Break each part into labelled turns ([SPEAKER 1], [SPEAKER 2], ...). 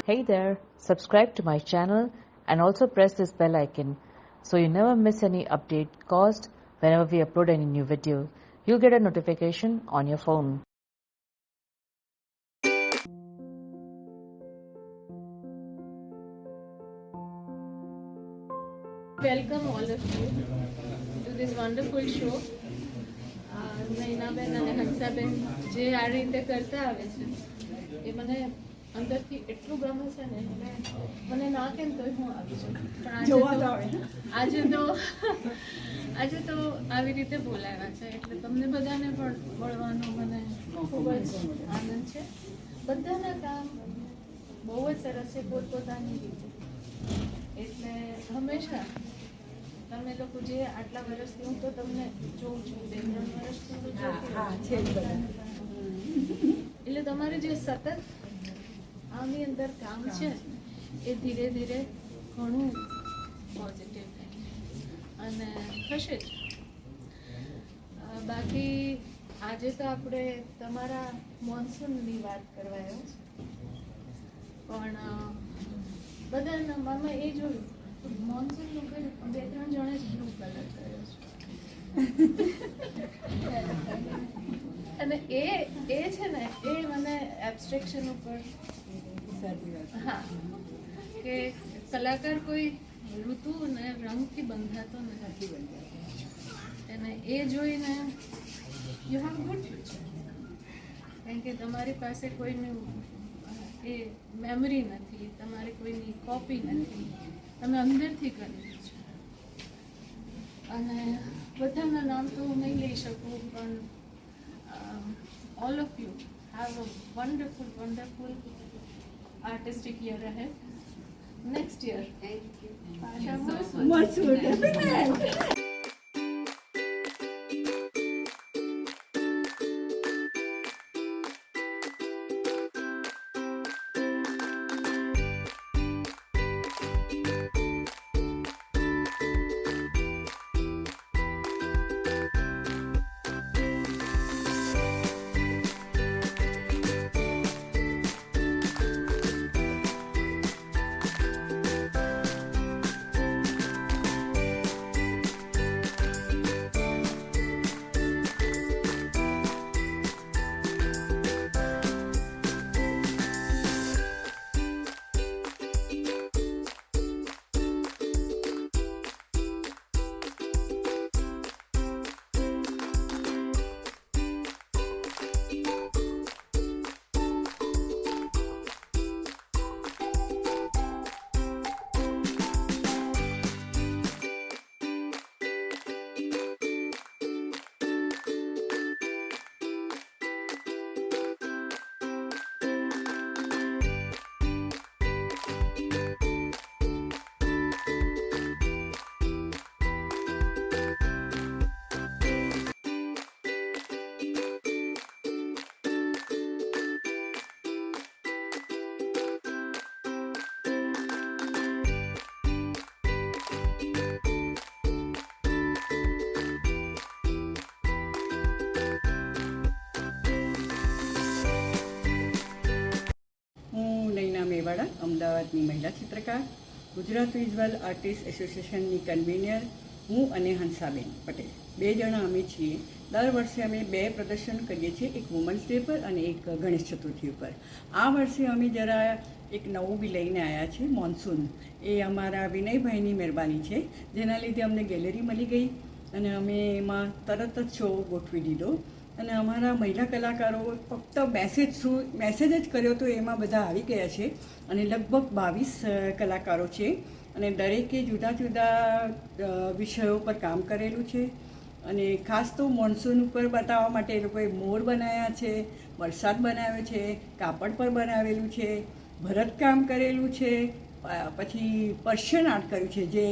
[SPEAKER 1] Hey there, subscribe to my channel and also press this bell icon so you never miss any update caused whenever we upload any new video. You'll get a notification on your phone.
[SPEAKER 2] Welcome all of you to this wonderful show. Nainaben અને હંસાબેન જે આ રીતે કરતા આવે છે એ મને અંદરથી એટલું ગમે છે ને મને ના કેમ તોય હું આવી છું પણ આજે તો આવી રીતે બોલાવ્યા છે એટલે તમને બધાને પણ મળવાનો મને ખૂબ જ આનંદ છે. બધાના કામ બહુ જ સરસ છે પોતપોતાની રીતે. એટલે હંમેશા તમે લોકો જે આટલા વર્ષથી હું તો તમને જોઉં છું 2-3 વર્ષથી હું એટલે તમારે જે સતત આની અંદર કામ છે એ ધીરે ધીરે ઘણું પોઝિટિવ થાય અને થશે જ. બાકી આજે તો આપણે તમારા મોન્સૂનની વાત કરવા આવ્યો છે પણ બધાના મનમાં એ જોયું મોન્સૂનનું કંઈ 2-3 જણે જ બ્લુ કલર કર્યો છે અને એ છે ને એ મને એબ્સ્ટ્રેક્શન ઉપર હા કે કલાકાર કોઈ ઋતુ ને રંગથી બંધાતો નથી અને એ જોઈને યુ હેવ ગુડ ફ્યુચર કારણ કે તમારી પાસે કોઈનું એ મેમરી નથી, તમારી કોઈની કોપી નથી, તમે અંદરથી કરેલું છે. અને બધાના નામ તો હું નહીં લઈ શકું પણ all of you have a wonderful artistic year ahead. Next year પાછા મળશું.
[SPEAKER 3] મેવાડા અમદાવાદની મહિલા ચિત્રકાર, ગુજરાત વિઝ્યુઅલ આર્ટિસ્ટ એસોસિએશનની કન્વીનર હું અને હંસાબેન પટેલ 2 જણા અમે છીએ. દર વર્ષે અમે 2 પ્રદર્શન કરીએ છીએ, એક વુમન્સ ડે પર અને એક ગણેશ ચતુર્થી ઉપર. આ વર્ષે અમે જરા એક નવું બી લઈને આવ્યા છે મોન્સૂન. એ અમારા વિનયભાઈની મહેરબાની છે જેના લીધે અમને ગેલેરી મળી ગઈ અને અમે એમાં તરત જ શો ગોઠવી દીધો. અને અમારા મહિલા કલાકારો ફક્ત મેસેજ જ કર્યો તો એમાં બધા આવી ગયા છે અને લગભગ 22 કલાકારો છે અને દરેકે જુદા જુદા વિષયો પર કામ કરેલું છે. અને ખાસ તો મોન્સૂન ઉપર બતાવવા માટે એ લોકોએ મોર બનાવ્યા છે, વરસાદ બનાવ્યો છે, કાપડ પર બનાવેલું છે, ભરતકામ કરેલું છે, પછી પર્શિયન આર્ટ કર્યું છે જે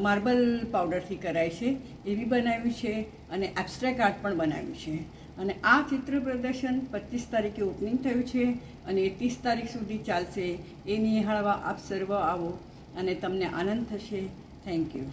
[SPEAKER 3] માર્બલ પાવડરથી કરાય છે એવી બનાવ્યું છે અને એબ્સ્ટ્રેક્ટ આર્ટ પણ બનાવ્યું છે. અને આ ચિત્ર પ્રદર્શન 25 તારીખે ઓપનિંગ થયું છે અને 30 તારીખ સુધી ચાલશે. એ નિહાળવા આપ સર્વ આવો અને તમને આનંદ થશે. Thank you.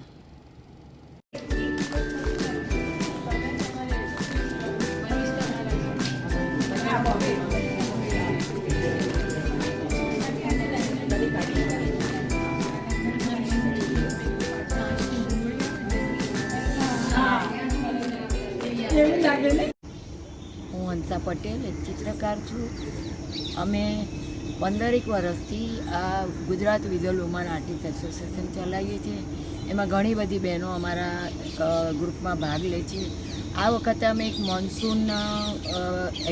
[SPEAKER 4] હું હંસા પટેલ એક ચિત્રકાર છું. અમે 15 વર્ષથી આ Gujarat visual woman artist association ચલાવીએ છીએ. એમાં ઘણી બધી બહેનો અમારા ગ્રુપમાં ભાગ લે છે. આ વખતે અમે એક મોન્સૂન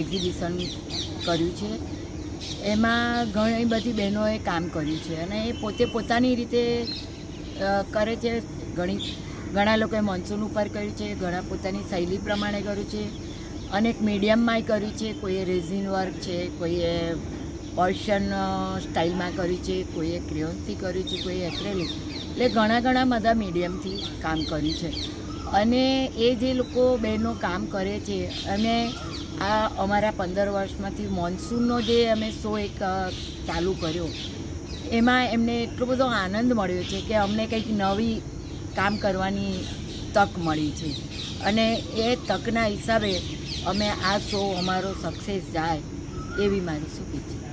[SPEAKER 4] એક્ઝિબિશન કર્યું છે. એમાં ઘણી બધી બહેનોએ કામ કર્યું છે અને એ પોતે પોતાની રીતે કરે છે. ઘણા લોકોએ મોન્સૂન ઉપર કર્યું છે, ઘણા પોતાની શૈલી પ્રમાણે કર્યું છે, અનેક મીડિયમમાંય કર્યું છે. કોઈએ રેઝિન વર્ક છે, કોઈએ પર્શિયન સ્ટાઇલમાં કર્યું છે, કોઈએ ક્રેયોનથી કર્યું છે, કોઈએ એક્રેલિક, એટલે ઘણા બધા મીડિયમથી કામ કર્યું છે. અને એ જે લોકો બહેનો કામ કરે છે અને આ અમારા 15 વર્ષમાંથી મોન્સૂનનો જે અમે શો એક ચાલુ કર્યો, એમાં એમને એટલો બધો આનંદ મળ્યો છે કે અમને કંઈક નવી કામ કરવાની તક મળી છે. અને એ તકના હિસાબે અમે આ શો અમારો સક્સેસ જાય એવી મારી શુભેચ્છા.